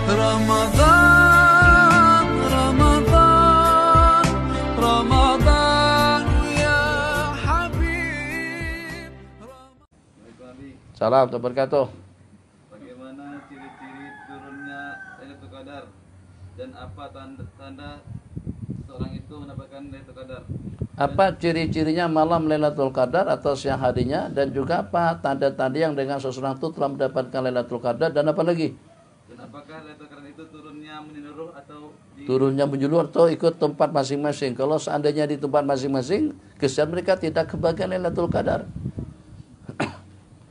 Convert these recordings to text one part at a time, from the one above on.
Ramadan, Ramadan, Ramadan ya Habib. Salam wabarakatuh. Bagaimana ciri-ciri turunnya Lailatul Qadar dan apa tanda-tanda seorang itu mendapatkan Lailatul Qadar? Apa ciri-cirinya malam Lailatul Qadar atau siang harinya, dan juga apa tanda-tanda yang dengan seseorang itu telah mendapatkan Lailatul Qadar, dan apa lagi? Dan apakah Lailatul Qadar itu turunnya menyeluruh atau Turunnya menyeluruh atau ikut tempat masing-masing? Kalau seandainya di tempat masing-masing, kesian mereka tidak kebagian Lailatul Qadar.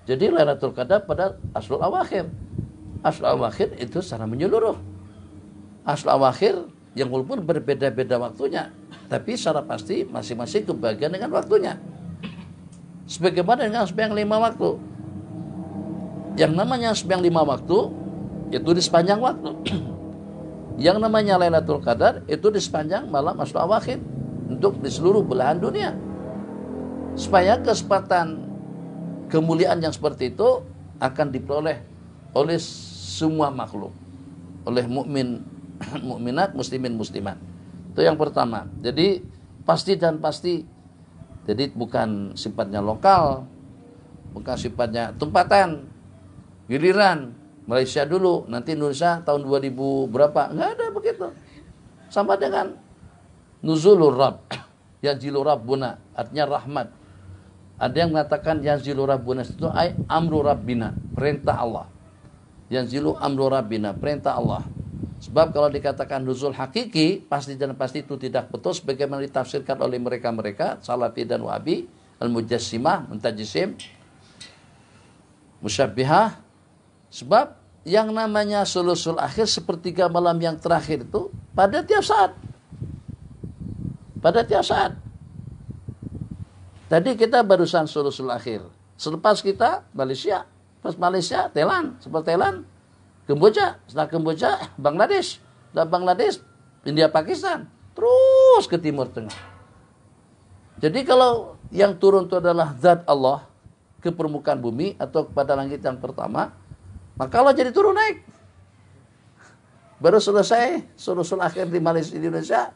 Jadi Lailatul Qadar pada Ashrul Awakhir. Ashrul Awakhir itu secara menyeluruh. Ashrul Awakhir yang walaupun berbeda-beda waktunya, tapi secara pasti masing-masing kebagian dengan waktunya. Sebagaimana dengan sembahyang 5 waktu. Yang namanya sembahyang 5 waktu itu di sepanjang waktu. Yang namanya Lailatul Qadar itu di sepanjang malam Ashrul Awakhir untuk di seluruh belahan dunia. Supaya kesempatan kemuliaan yang seperti itu akan diperoleh oleh semua makhluk, oleh mukmin, mukminat, muslimin, muslimat. Itu yang pertama. Jadi pasti dan pasti. Jadi bukan sifatnya lokal, bukan sifatnya tempatan, giliran Malaysia dulu, nanti Indonesia tahun 2000 berapa? Enggak ada begitu. Sama dengan nuzulur Rabb, yanzilu Rabbuna, artinya rahmat. Ada yang mengatakan yanzilu Rabbuna itu ay amru Rabbina, perintah Allah. Yanzilu amru Rabbina, perintah Allah. Sebab kalau dikatakan nuzul hakiki, pasti dan pasti itu tidak betul sebagaimana ditafsirkan oleh mereka-mereka Salafi dan Wahabi, al-Mujassimah, Muntajisim, Musyabbihah. Sebab yang namanya sulusul akhir, sepertiga malam yang terakhir itu pada tiap saat. Pada tiap saat. Tadi kita barusan sulusul akhir. Selepas kita Malaysia, pas Malaysia Thailand, seperti Thailand, Kamboja, setelah Kamboja Bangladesh, setelah Bangladesh India, Pakistan, terus ke Timur Tengah. Jadi kalau yang turun itu adalah zat Allah ke permukaan bumi atau kepada langit yang pertama, maka Allah jadi turun naik. Baru selesai sulusul akhir di Malaysia, di Indonesia,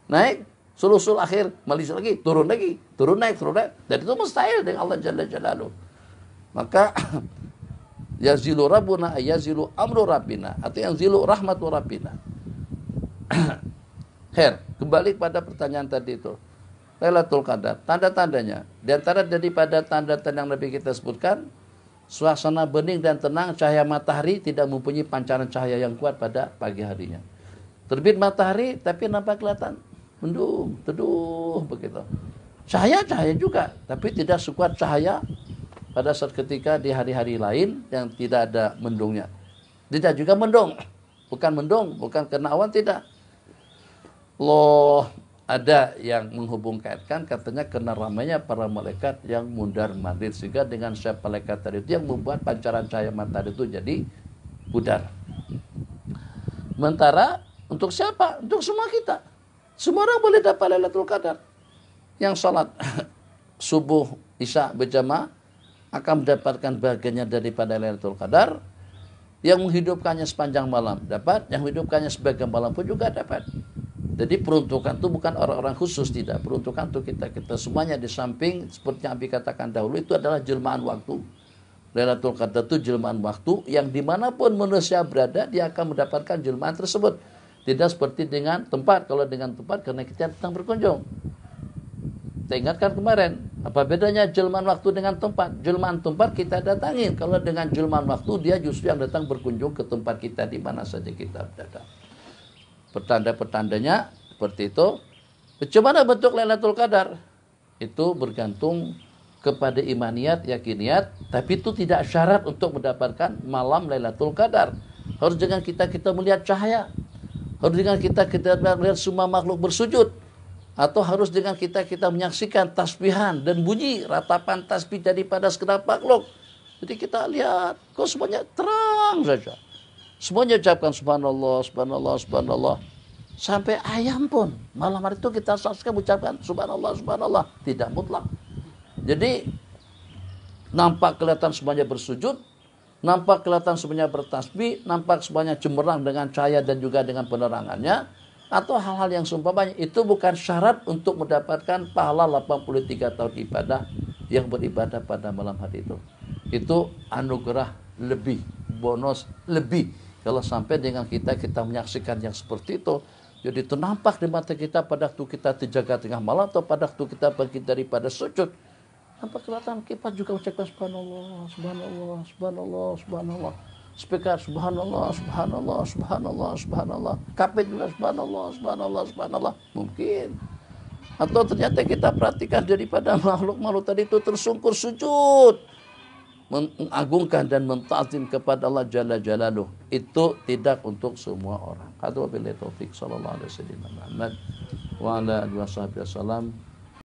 naik. Sulusul akhir Malaysia lagi, turun lagi, turun naik. Dan itu mustahil dengan Allah Jalla Jalaluhu. Maka yazilu Rabbuna ayazilu amru Rabbina, atau yazilu rahmatu Rabbina. Kembali pada pertanyaan tadi itu. Lailatul Qadar, tanda-tandanya. Di antara daripada tanda-tanda yang Nabi kita sebutkan, suasana bening dan tenang, cahaya matahari tidak mempunyai pancaran cahaya yang kuat pada pagi harinya. Terbit matahari tapi nampak kelihatan mendung, teduh begitu. Cahaya juga, tapi tidak sekuat cahaya pada saat ketika di hari-hari lain yang tidak ada mendungnya. Tidak juga mendung, bukan karena awan, tidak. Loh, ada yang menghubungkan katanya karena ramainya para malaikat yang mundar-mandir, sehingga dengan siapa malaikat tadi itu yang membuat pancaran cahaya matahari itu jadi pudar. Sementara untuk siapa? Untuk semua kita. Semua orang boleh dapat Lailatul Qadar. Yang salat subuh, isya berjamaah akan mendapatkan bagiannya daripada Lailatul Qadar. Yang menghidupkannya sepanjang malam dapat, yang menghidupkannya sebagian malam pun juga dapat. Jadi peruntukan itu bukan orang-orang khusus, tidak. Peruntukan untuk kita semuanya, di samping seperti yang Abi katakan dahulu, itu adalah jelmaan waktu. Lailatul Qadar itu jelmaan waktu yang dimanapun manusia berada, dia akan mendapatkan jelmaan tersebut. Tidak seperti dengan tempat. Kalau dengan tempat karena kita datang berkunjung. Kita ingatkan kemarin, apa bedanya jelmaan waktu dengan tempat? Jelmaan tempat kita datangin. Kalau dengan jelmaan waktu, dia justru yang datang berkunjung ke tempat kita di mana saja kita berada. Pertanda-pertandanya seperti itu. Bagaimana bentuk Lailatul Qadar? Itu bergantung kepada imaniyat, yakiniyat, tapi itu tidak syarat untuk mendapatkan malam Lailatul Qadar. Harus dengan kita melihat cahaya. Harus dengan kita melihat semua makhluk bersujud. Atau harus dengan kita menyaksikan tasbihan dan bunyi ratapan tasbih daripada segenap makhluk. Jadi kita lihat, kok semuanya terang saja. Semuanya ucapkan subhanallah, subhanallah, subhanallah. Sampai ayam pun malam hari itu kita saksikan ucapkan subhanallah, subhanallah. Tidak mutlak. Jadi nampak kelihatan semuanya bersujud, nampak kelihatan semuanya bertasbih, nampak semuanya cemerlang dengan cahaya dan juga dengan penerangannya, atau hal-hal yang seumpamanya, itu bukan syarat untuk mendapatkan pahala 83 tahun ibadah yang beribadah pada malam hari itu. Itu anugerah lebih, bonus lebih. Kalau sampai dengan kita menyaksikan yang seperti itu, jadi itu nampak di mata kita pada waktu kita terjaga tengah malam atau pada waktu kita bangkit daripada sujud. Nampak kelihatan kipas juga ucapkan subhanallah, subhanallah, subhanallah, subhanallah. Speaker subhanallah, subhanallah, subhanallah, subhanallah. Kapit juga subhanallah, subhanallah, subhanallah. Mungkin. Atau ternyata kita perhatikan daripada makhluk-makhluk tadi itu tersungkur sujud, mengagungkan dan menta'zim kepada Allah Jalla Jalaluh. Itu tidak untuk semua orang. Wabillahi taufik sallallahu alaihi wasallam wa ala alihi wasallam.